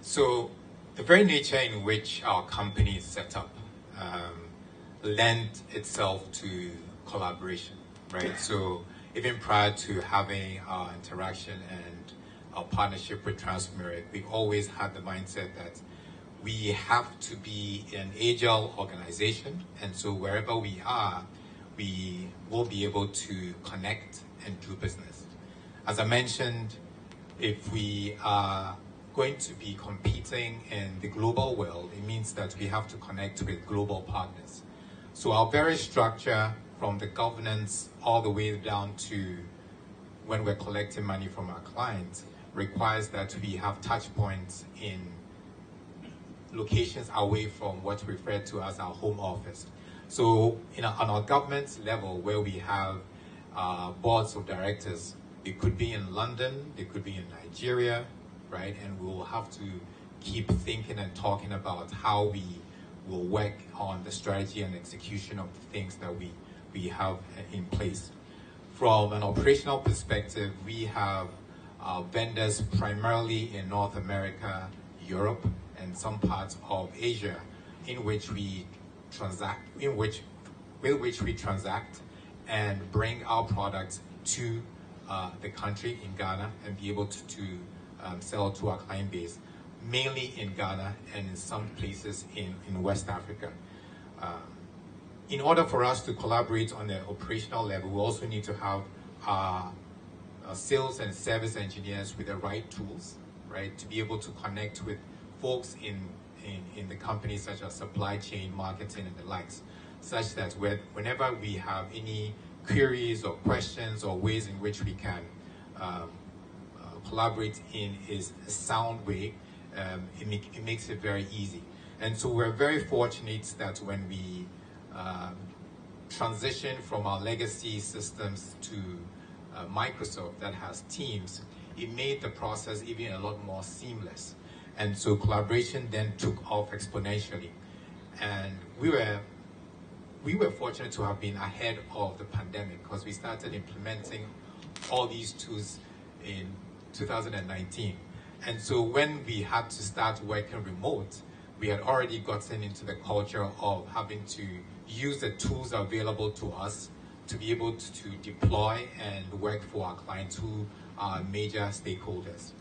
So the very nature in which our company is set up lends itself to collaboration, right? So even prior to having our interaction and our partnership with Transmerit, we've always had the mindset that we have to be an agile organization, and so wherever we are, we will be able to connect and do business. As I mentioned, if we are going to be competing in the global world, it means that we have to connect with global partners. So our very structure, from the governance all the way down to when we're collecting money from our clients, requires that we have touch points in locations away from what's referred to as our home office. So on our government level, where we have boards of directors, they could be in London, they could be in Nigeria, right? And we'll have to keep thinking and talking about how we will work on the strategy and execution of the things that we have in place. From an operational perspective, we have vendors primarily in North America, Europe, and some parts of Asia, in which we transact, with which we transact and bring our products to the country in Ghana and be able to sell to our client base, mainly in Ghana and in some places in West Africa. In order for us to collaborate on the operational level, we also need to have our sales and service engineers with the right tools, right, to be able to connect with folks in the companies such as supply chain, marketing, and the likes, such that whenever we have any queries or questions or ways in which we can collaborate in is a sound way, it makes it very easy. And so we're very fortunate that when we transition from our legacy systems to Microsoft that has Teams, it made the process even a lot more seamless. And so collaboration then took off exponentially. And we were fortunate to have been ahead of the pandemic, because we started implementing all these tools in 2019. And so when we had to start working remote, we had already gotten into the culture of having to use the tools available to us to be able to deploy and work for our clients who are major stakeholders.